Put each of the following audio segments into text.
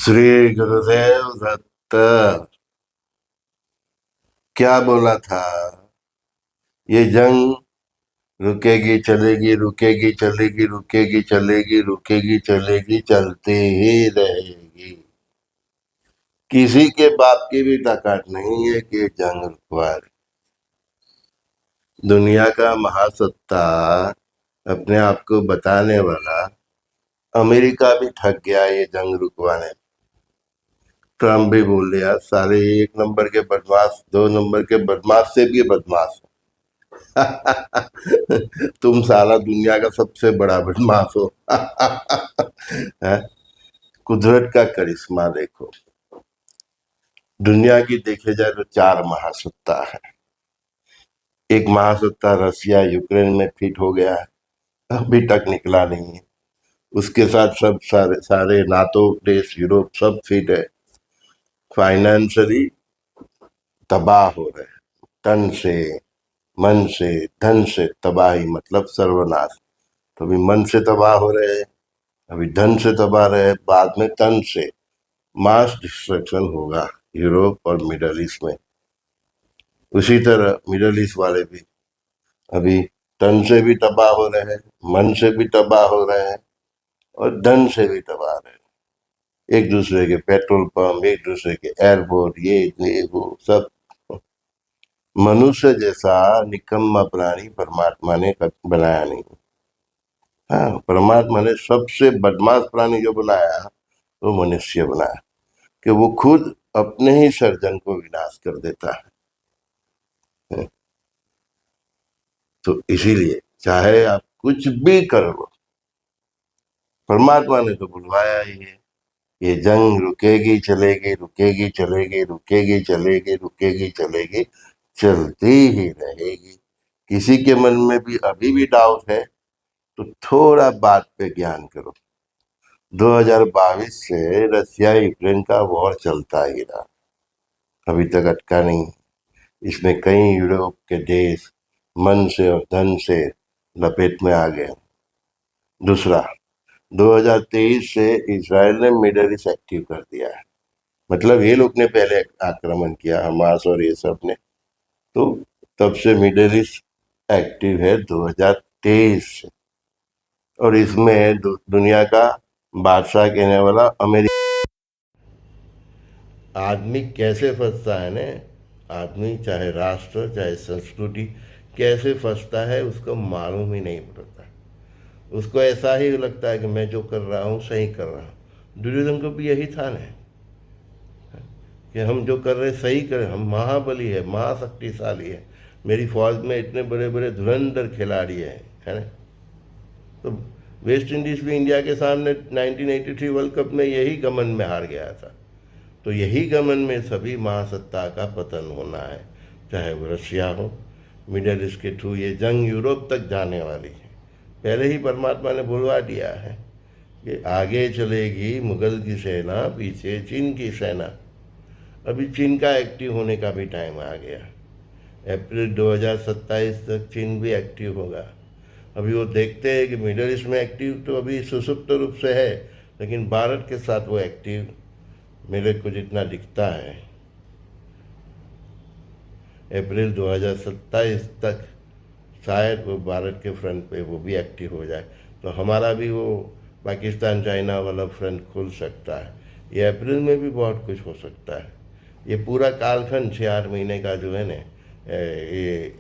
श्री गुरुदेव दत्त। क्या बोला था? ये जंग रुकेगी चलेगी, रुकेगी चलेगी, रुकेगी चलेगी, रुकेगी चलेगी, चलती ही रहेगी। किसी के बाप की भी ताकत नहीं है कि ये जंग रुकवा दे। दुनिया का महासत्ता, अपने आप को बताने वाला अमेरिका भी थक गया ये जंग रुकवाने। ट्रम्प भी बोल दिया सारे एक नंबर के बदमाश, दो नंबर के बदमाश से भी बदमाश। तुम साला दुनिया का सबसे बड़ा बदमाश हो। हैं? कुदरत का करिश्मा देखो। दुनिया की देखे जाए तो चार महासत्ता है। एक महासत्ता रसिया यूक्रेन में फिट हो गया है, अभी तक निकला नहीं है। उसके साथ सब सारे सारे नाटो देश, यूरोप सब फिट है। फाइनेंशियली तबाह हो रहे हैं, तन से, मन से, धन से तबाही, मतलब सर्वनाश। तो अभी मन से तबाह हो रहे हैं, अभी धन से तबाह रहे, बाद में तन से मास डिस्ट्रक्शन होगा यूरोप और मिडल ईस्ट में। उसी तरह मिडल ईस्ट वाले भी अभी तन से भी तबाह हो रहे हैं, मन से भी तबाह हो रहे हैं और धन से भी तबाह रहे हैं। एक दूसरे के पेट्रोल पंप, एक दूसरे के एयरपोर्ट, ये वो सब। मनुष्य जैसा निकम्मा प्राणी परमात्मा ने बनाया नहीं। हाँ, परमात्मा ने सबसे बदमाश प्राणी जो बनाया वो मनुष्य बनाया, कि वो खुद अपने ही सर्जन को विनाश कर देता है। तो इसीलिए चाहे आप कुछ भी कर लो, परमात्मा ने तो बुलवाया ही है। ये जंग रुकेगी चलेगी, रुकेगी चलेगी, रुकेगी चलेगी, रुकेगी चलेगी, चलती ही रहेगी। किसी के मन में भी अभी भी डाउट है तो थोड़ा बात पे ज्ञान करो। 2022 से रसिया यूक्रेन का वॉर चलता ही रहा, अभी तक अटका नहीं। इसमें कई यूरोप के देश मन से और धन से लपेट में आ गए। दूसरा, 2023 से इसराइल ने मिडल ईस्ट एक्टिव कर दिया है, मतलब ये लोग ने पहले आक्रमण किया, हमास और ये सब ने। तो तब से मिडल ईस्ट एक्टिव है 2023 से। और इसमें दुनिया का बादशाह कहने वाला अमेरिका। आदमी कैसे फंसता है ने, आदमी चाहे राष्ट्र चाहे संस्कृति कैसे फंसता है उसको मालूम ही नहीं पड़ता। उसको ऐसा ही लगता है कि मैं जो कर रहा हूँ सही कर रहा हूँ। दुर्योधन को भी यही था ना, कि हम जो कर रहे सही कर, हम महाबली है, महाशक्तिशाली है, मेरी फौज में इतने बड़े बड़े धुरंधर खिलाड़ी हैं, है ना। तो वेस्ट इंडीज भी इंडिया के सामने 1983 वर्ल्ड कप में यही गमन में हार गया था। तो यही गमन में सभी महासत्ता का पतन होना है, चाहे वो रशिया हो। मिडल ईस्ट के थ्रू ये जंग यूरोप तक जाने वाली है। पहले ही परमात्मा ने बुलवा दिया है कि आगे चलेगी मुगल की सेना, पीछे चीन की सेना। अभी चीन का एक्टिव होने का भी टाइम आ गया। अप्रैल 2027 तक चीन भी एक्टिव होगा। अभी वो देखते हैं कि मिडल ईस्ट में एक्टिव तो अभी सुसुप्त रूप से है, लेकिन भारत के साथ वो एक्टिव मेरे को जितना दिखता है, अप्रैल 2027 तक शायद वो भारत के फ्रंट पे वो भी एक्टिव हो जाए। तो हमारा भी वो पाकिस्तान चाइना वाला फ्रंट खुल सकता है। ये अप्रैल में भी बहुत कुछ हो सकता है। ये पूरा कालखंड 6-8 महीने का जो है ना, ये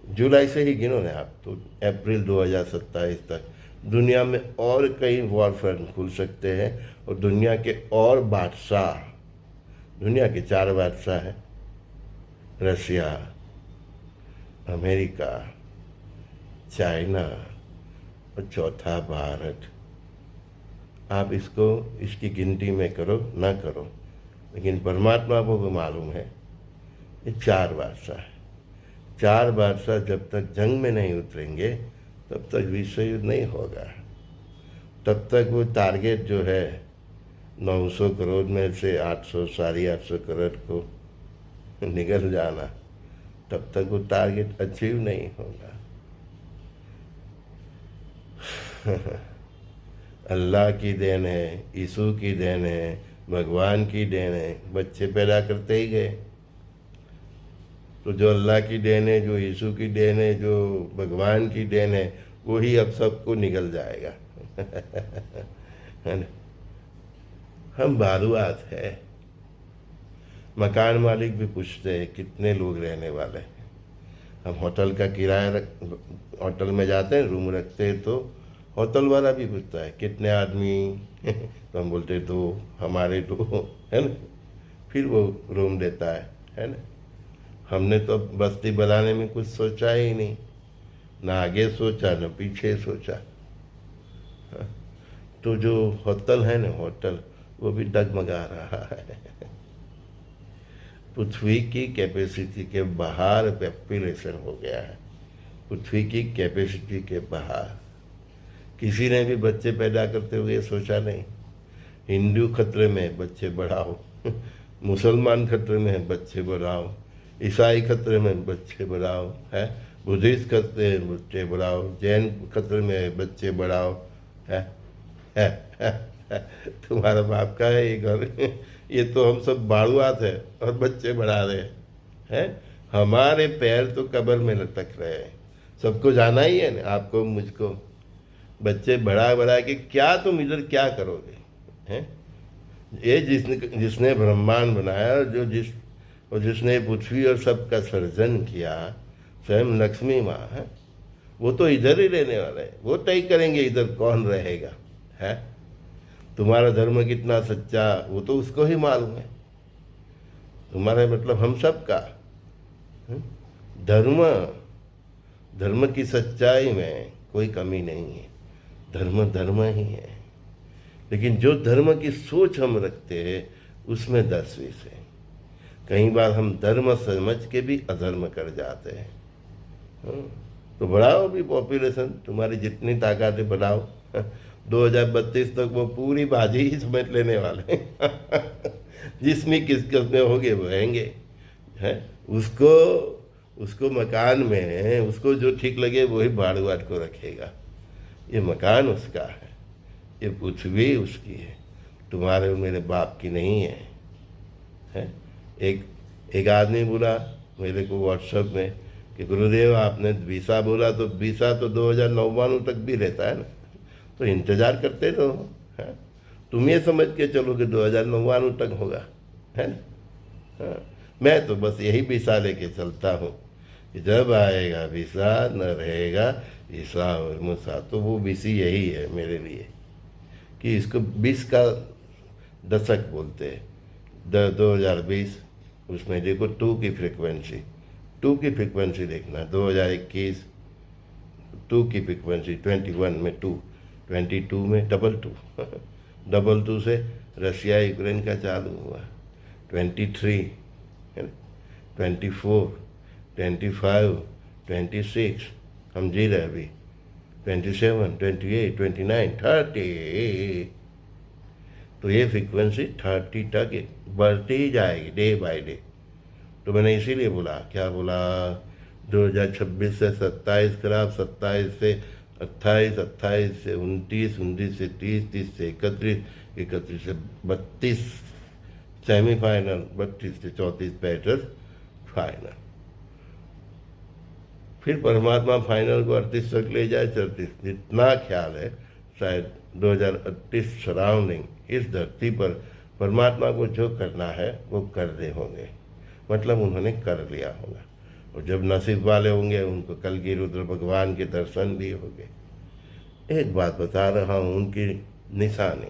जुलाई से ही गिनो ना आप, तो अप्रैल 2027 तक दुनिया में और कई वॉर फ्रंट खुल सकते हैं। और दुनिया के और बादशाह, दुनिया के 4 बादशाह हैं, रसिया, अमेरिका, चाइना और चौथा भारत। आप इसको इसकी गिनती में करो ना करो, लेकिन परमात्मा को भी मालूम है ये 4 बादशाह है। 4 बादशाह जब तक जंग में नहीं उतरेंगे तब तक विश्व युद्ध नहीं होगा। तब तक वो टारगेट जो है 900 करोड़ में से 800 850 करोड़ को निकल जाना, तब तक वो टारगेट अचीव नहीं होगा। अल्लाह की देन है, यीशु की देन है, भगवान की देन है, बच्चे पैदा करते ही गए। तो जो अल्लाह की देन है, जो यीशु की देन है, जो भगवान की देन है, वही अब सबको निकल जाएगा। है ना? हम बारूआत है। मकान मालिक भी पूछते हैं कितने लोग रहने वाले हैं। हम होटल का किराया होटल में जाते हैं, रूम रखते हैं, तो होटल वाला भी पूछता है कितने आदमी। तो हम बोलते दो, हमारे दो, है ना? फिर वो रूम देता है ना? हमने तो बस्ती बनाने में कुछ सोचा ही नहीं, ना आगे सोचा ना पीछे सोचा। हाँ? तो जो होटल है ना, होटल, वो भी डगमगा रहा है। पृथ्वी की कैपेसिटी के बाहर पॉपुलेशन हो गया है, पृथ्वी की कैपेसिटी के बाहर। किसी ने भी बच्चे पैदा करते हुए सोचा नहीं। हिंदू खतरे में, बच्चे बढ़ाओ। मुसलमान खतरे में, बच्चे बढ़ाओ। ईसाई खतरे में, बच्चे बढ़ाओ। है बुद्धिस्ट खतरे में, बच्चे बढ़ाओ। जैन खतरे में, बच्चे बढ़ाओ। है, है। तुम्हारा बाप का है ये घर। ये तो हम सब बाड़ुआत है और बच्चे बढ़ा रहे हैं। हमारे पैर तो कब्र में लटक रहे हैं। सबको जाना ही है ना, आपको मुझको। बच्चे बढ़ा बढ़ा के क्या तुम इधर क्या करोगे? हैं? ये जिसने ब्रह्मांड बनाया, और जिसने पृथ्वी और सबका सर्जन किया, स्वयं लक्ष्मी माँ है, वो तो इधर ही रहने वाला है। वो तय करेंगे इधर कौन रहेगा। है तुम्हारा धर्म कितना सच्चा, वो तो उसको ही मालूम है। तुम्हारा मतलब हम सब का धर्म, धर्म की सच्चाई में कोई कमी नहीं है। धर्म धर्म ही है। लेकिन जो धर्म की सोच हम रखते हैं, उसमें 10-20 है। कई बार हम धर्म समझ के भी अधर्म कर जाते हैं। तो बढ़ाओ भी पॉपुलेशन, तुम्हारी जितनी ताकत है बढ़ाओ। 2032 तक वो पूरी बाजी ही समेट लेने वाले हैं। जिसमें किस किसमें होंगे वो रहेंगे। है उसको मकान में, उसको जो ठीक लगे वही बाड़ूआट को रखेगा। ये मकान उसका है, ये पृथ्वी उसकी है, तुम्हारे और मेरे बाप की नहीं है। एक आदमी बोला मेरे को व्हाट्सएप में कि गुरुदेव आपने वीसा बोला, तो वीसा तो 2099 तक भी रहता है ना, तो इंतज़ार करते रहो। है तुम ये समझ के चलो कि 2099 तक होगा, है ना? हाँ, मैं तो बस यही वीसा लेके चलता हूँ कि जब आएगा वीसा न रहेगा ईसा और मूसा। तो वो बीसी यही है मेरे लिए कि इसको 20 का दशक बोलते हैं। 2020 उसमें देखो 2 की फ्रिक्वेंसी देखना। 2021 2 की फ्रिक्वेंसी, 21 में 2, 22 में डबल 2 से रशिया यूक्रेन का चालू हुआ। 23 है ना, 24, 25, 26 हम जी रहे अभी। 27, 28, 29, 30। तो ये फ्रिक्वेंसी 30 तक बढ़ती ही जाएगी डे बाय डे। तो मैंने इसीलिए बोला, क्या बोला, 2026 से 27 खराब, 27 से 28, 28 से 29, 29 से 30, 30 से 31, 31 से 32 सेमीफाइनल, 32 से 34 बैटल फाइनल। फिर परमात्मा फाइनल को 38 तक ले जाए, 34। जितना ख्याल है शायद 2038 सराउंडिंग इस धरती पर परमात्मा को जो करना है वो कर दे होंगे, मतलब उन्होंने कर लिया होगा। और जब नसीब वाले होंगे उनको कल की रुद्र भगवान के दर्शन भी होंगे। एक बात बता रहा हूँ, उनकी निशानी,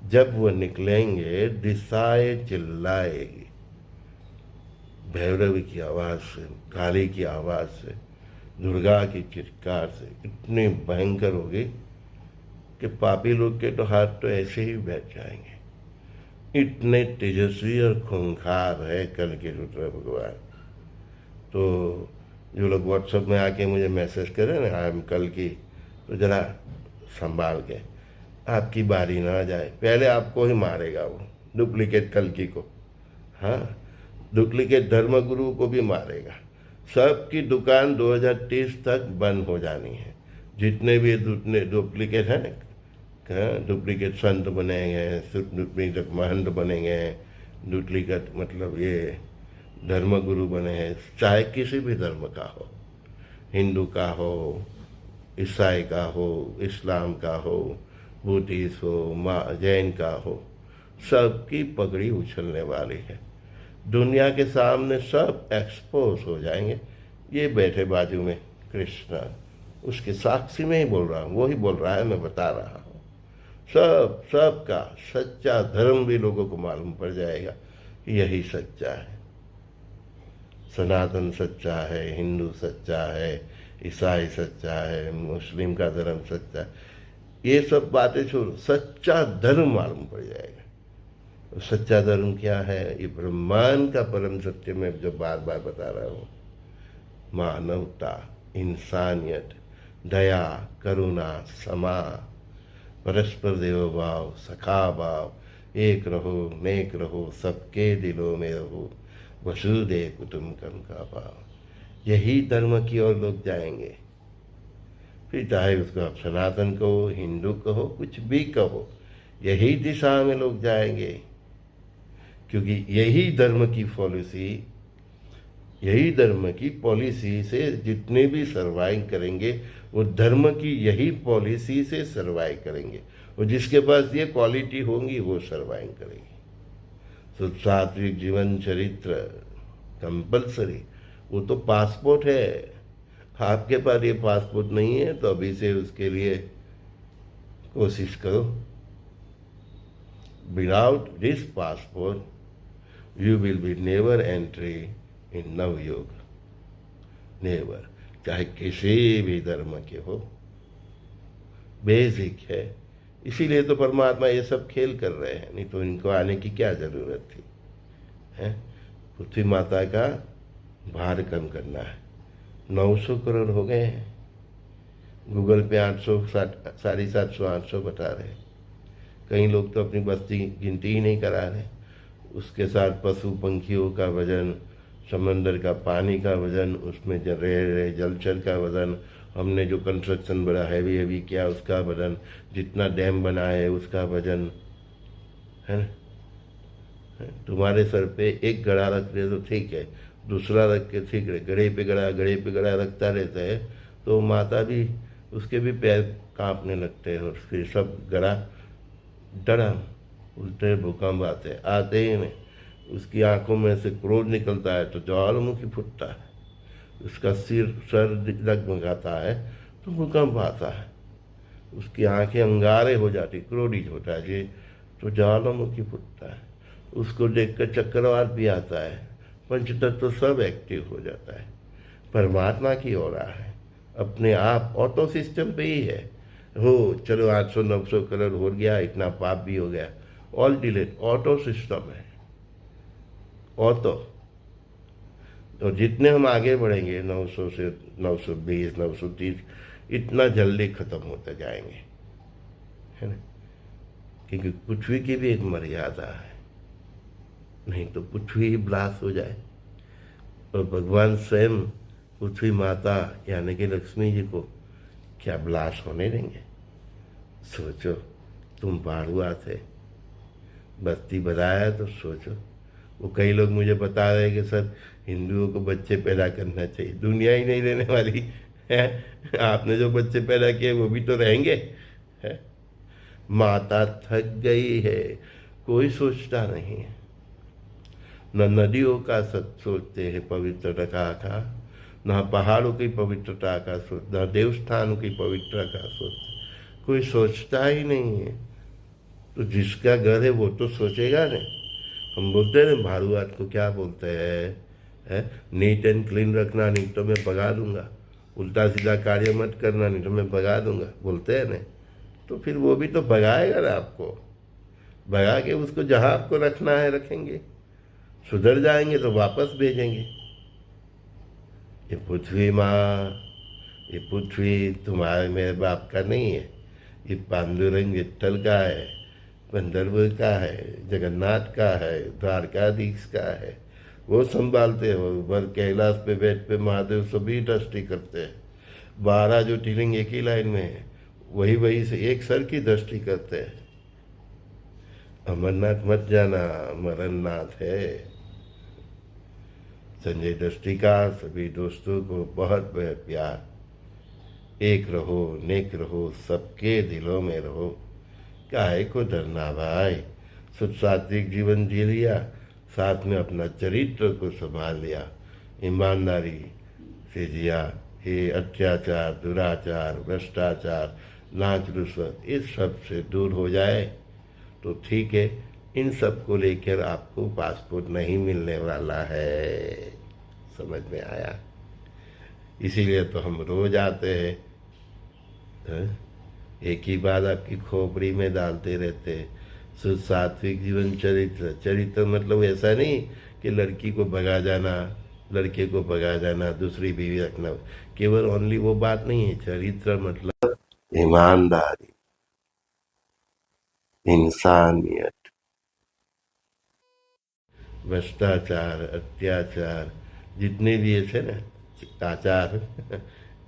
जब वो निकलेंगे दिशाएं चिल्लाएगी, भैरवी की आवाज़ से, काली की आवाज़ से, दुर्गा की चित्कार से इतनी भयंकर होगी कि पापी लोग के तो हाथ तो ऐसे ही बैठ जाएंगे। इतने तेजस्वी और खूंखार है कल के रुद्र भगवान। तो जो लोग व्हाट्सएप में आके मुझे मैसेज करें ना, आई एम कल की, तो ज़रा संभाल के, आपकी बारी ना जाए, पहले आपको ही मारेगा वो, डुप्लीकेट कल की को। हाँ, डुप्लीकेट धर्मगुरु को भी मारेगा। सबकी दुकान 2030 तक बंद हो जानी है। जितने भी डुप्लीकेट हैं ना, डुप्लीकेट संत बनेंगे, डुप्लीकेट महंत बनेंगे, डुप्लीकेट मतलब ये धर्मगुरु बने हैं, चाहे किसी भी धर्म का हो, हिंदू का हो, ईसाई का हो, इस्लाम का हो, बुद्धिस्ट हो, जैन का हो, सबकी पगड़ी उछलने वाली है। दुनिया के सामने सब एक्सपोज हो जाएंगे। ये बैठे बाजू में कृष्णा, उसके साक्षी में ही बोल रहा हूँ, वो ही बोल रहा है, मैं बता रहा हूँ। सबका सच्चा धर्म भी लोगों को मालूम पड़ जाएगा कि यही सच्चा है। सनातन सच्चा है, हिंदू सच्चा है, ईसाई सच्चा है, मुस्लिम का धर्म सच्चा है, ये सब बातें छोड़ो, सच्चा धर्म मालूम पड़ जाएगा। तो सच्चा धर्म क्या है? ये ब्रह्मांड का परम सत्य मैं जो बार बार बता रहा हूँ, मानवता, इंसानियत, दया, करुणा, क्षमा, परस्पर देव भाव, सखा भाव, एक रहो नेक रहो, सबके दिलों में रहो, वसुदेव कुटुंबकम का भाव। यही धर्म की ओर लोग जाएंगे। फिर चाहे उसको आप सनातन कहो, हिंदू कहो, कुछ भी कहो, यही दिशा में लोग जाएंगे, क्योंकि यही धर्म की पॉलिसी से जितने भी सर्वाइव करेंगे वो धर्म की यही पॉलिसी से सर्वाइव करेंगे, और जिसके पास ये क्वालिटी होंगी वो सर्वाइव करेंगे। तो सात्विक जीवन चरित्र कंपलसरी, वो तो पासपोर्ट है। आपके पास ये पासपोर्ट नहीं है तो अभी से उसके लिए कोशिश करो। Without this passport you will be never entry in Navyog, never, चाहे किसी भी धर्म के हो, बेसिक है। इसीलिए तो परमात्मा ये सब खेल कर रहे हैं, नहीं तो इनको आने की क्या जरूरत थी, है? पृथ्वी माता का भार कम करना है। 900 करोड़ हो गए हैं, गूगल पे 800, 750, 800 बता रहे हैं। कई लोग तो अपनी बस्ती गिनती ही नहीं करा रहे। उसके साथ पशु पंखियों का वजन, समंदर का पानी का वजन, उसमें रहे जलचर का वजन, हमने जो कंस्ट्रक्शन बड़ा हैवी किया उसका वजन, जितना डैम बना है उसका वजन, है ना? तुम्हारे सर पे एक गड़ा रख रहे तो ठीक है, दूसरा रख के ठीक रहे, गड़े पे गड़ा रखता रहता है तो माता भी, उसके भी पैर कांपने लगते हैं, और फिर सब गड़ा डरा, उल्टे भूकंप आते ही नहीं। उसकी आंखों में से क्रोध निकलता है तो ज्वालामुखी फूटता है, उसका सर डगमगाता है तो भूकंप आता है, उसकी आंखें अंगारे हो जाती, क्रोधित होता है जी तो ज्वालामुखी फूटता है, उसको देखकर चक्रवात भी आता है, पंचतत्व तो सब एक्टिव हो जाता है। परमात्मा की ओर है, अपने आप ऑटो सिस्टम पे ही है। हो चलो 800-900 करोड़ हो गया, इतना पाप भी हो गया, ऑल डिलेट, ऑटो सिस्टम है, ऑटो। तो जितने हम आगे बढ़ेंगे 900 से 920, 930, इतना जल्दी खत्म होते जाएंगे, है ना? क्योंकि पृथ्वी की भी एक मर्यादा है, नहीं तो पृथ्वी ही ब्लास्ट हो जाए। और भगवान स्वयं पृथ्वी माता यानी कि लक्ष्मी जी को क्या ब्लास्ट होने देंगे? सोचो, तुम बाड़ुआ थे, बस्ती बनाया तो सोचो। वो कई लोग मुझे बता रहे हैं कि सर हिंदुओं को बच्चे पैदा करना चाहिए, दुनिया ही नहीं रहने वाली है, आपने जो बच्चे पैदा किए वो भी तो रहेंगे, है? माता थक गई है, कोई सोचता नहीं है। न नदियों का सोचते हैं पवित्रता का, न पहाड़ों की पवित्रता का सोच, न देवस्थानों की पवित्रता का सोच, कोई सोचता ही नहीं है। तो जिसका घर है वो तो सोचेगा नहीं। हम बोलते हैं भाड़ुआत को क्या बोलते हैं, नीट एंड क्लीन रखना, नहीं तो मैं भगा दूंगा, उल्टा सीधा कार्य मत करना, नहीं तो मैं भगा दूंगा, बोलते हैं नहीं? तो फिर वो भी तो भगाएगा ना आपको, भगा के उसको जहाँ आपको रखना है रखेंगे, सुधर जाएंगे तो वापस भेजेंगे। ये पृथ्वी माँ, ये पृथ्वी तुम्हारे मेरे बाप का नहीं है, ये पांडुरंग विठल का है, गंधर्व का है, जगन्नाथ का है, द्वारकाधीश का है, वो संभालते हो। ऊपर कैलाश पे बैठ पे महादेव सभी दृष्टि करते हैं, 12 ज्योतिर्लिंग एक ही लाइन में है, वही वही से एक सर की दृष्टि करते हैं। अमरनाथ मत जाना, अमरनाथ है। संजय दृष्टि का सभी दोस्तों को बहुत बहुत प्यार। एक रहो, नेक रहो, सबके दिलों में रहो। काहे को डरना भाई। शुद्ध सात्विक जीवन जी लिया, साथ में अपना चरित्र को संभाल लिया, ईमानदारी से जिया। ये अत्याचार, दुराचार, भ्रष्टाचार, लांच रुश्वत इस सब से दूर हो जाए तो ठीक है। इन सब को लेकर आपको पासपोर्ट नहीं मिलने वाला है। समझ में आया? इसीलिए तो हम रोज आते हैं। हैं? एक ही बात आपकी खोपड़ी में डालते रहते हैं। शुद्ध सात्विक जीवन चरित्र। चरित्र मतलब ऐसा नहीं कि लड़की को भगा जाना, लड़के को भगा जाना, दूसरी बीवी रखना, केवल ओनली वो बात नहीं है। चरित्र मतलब ईमानदारी, इंसानियत। भ्रष्टाचार, अत्याचार, जितने भी ऐसे ना आचार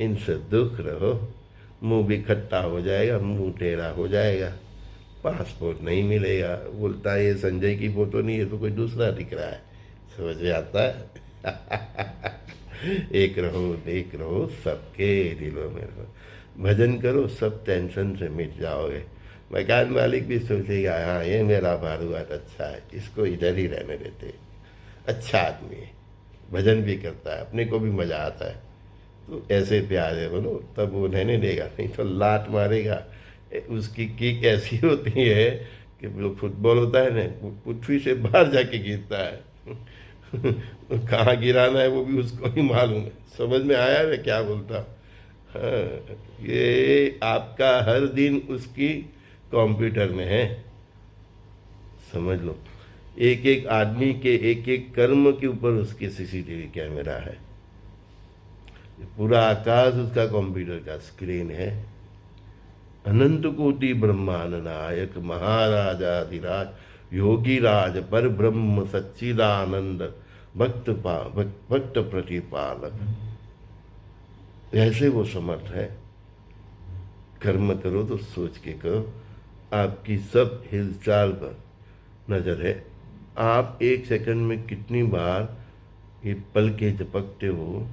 इनसे दुख रहो। मुंह भी खट्टा हो जाएगा, मुंह टेढ़ा हो जाएगा, पासपोर्ट नहीं मिलेगा। बोलता है ये संजय की फोटो नहीं है तो कोई दूसरा दिख रहा है। समझ में आता है? एक रहो, नेक रहो, सबके दिलों में रहो। भजन करो, सब टेंशन से मिट जाओगे। मकान मालिक भी सोचेगा हाँ ये मेरा भारुआत अच्छा है, इसको इधर ही रहने देते। अच्छा आदमी है, भजन भी करता है, अपने को भी मज़ा आता है। तो ऐसे प्यारे बनो, तब वो रहने देगा, नहीं तो लात मारेगा। उसकी किक ऐसी होती है कि जो फुटबॉल होता है ना, वो पृथ्वी से बाहर जाके गिरता है। कहाँ गिराना है वो भी उसको ही मालूम है। समझ में आया मैं क्या बोलता हूँ? हाँ, ये आपका हर दिन उसकी कंप्यूटर में है। समझ लो, एक एक आदमी के एक एक कर्म के ऊपर उसके सीसीटीवी कैमरा है। पूरा आकाश उसका कंप्यूटर का स्क्रीन है। अनंत कोटि ब्रह्मांड नायक महाराजाधिराज योगी राज पर ब्रह्म सच्चिदानंद भक्त प्रतिपालक। ऐसे वो समर्थ है। कर्म करो तो सोच के करो। आपकी सब हिलचाल पर नजर है। आप एक सेकंड में कितनी बार ये पल के झपकते हो,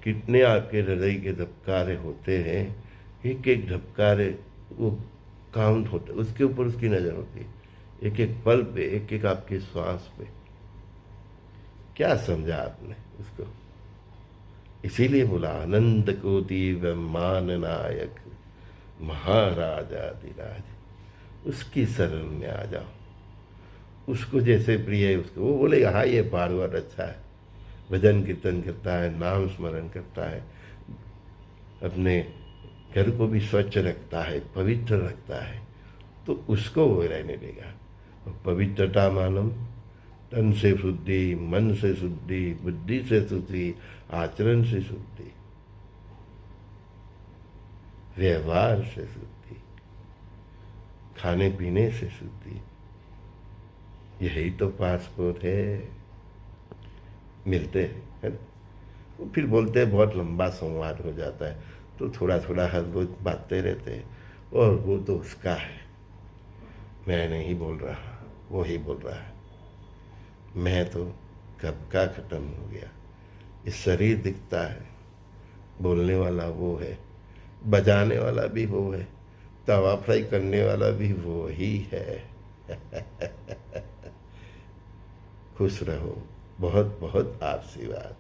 कितने आपके हृदय के धबकारे होते हैं, एक एक धबकारे वो काउंट होते, उसके ऊपर उसकी नज़र होती है। एक एक पल पे, एक एक आपके श्वास पे। क्या समझा आपने उसको? इसीलिए बोला अनंत कोटि ब्रह्मांड नायक महाराजाधिराज। उसकी शरण में आ जाओ। उसको जैसे प्रिय है उसको, वो बोलेगा हाँ ये भागवत अच्छा है, भजन कीर्तन करता है, नाम स्मरण करता है, अपने घर को भी स्वच्छ रखता है, पवित्र रखता है, तो उसको वो रहने देगा। पवित्रता मानम, तन से शुद्धि, मन से शुद्धि, बुद्धि से शुद्धि, आचरण से शुद्धि, व्यवहार से शुद्धि, खाने पीने से शुद्धि। यही तो पासपोर्ट है। मिलते हैं, है ना? तो फिर बोलते हैं बहुत लंबा संवाद हो जाता है, तो थोड़ा थोड़ा हर रोज बातें रहते हैं। और वो तो उसका है, मैं नहीं बोल रहा, वो ही बोल रहा है। मैं तो कब का खत्म हो गया। ये शरीर दिखता है, बोलने वाला वो है, बजाने वाला भी वो है, तवा फ्राई करने वाला भी वो ही है। खुश रहो। बहुत बहुत आशीर्वाद।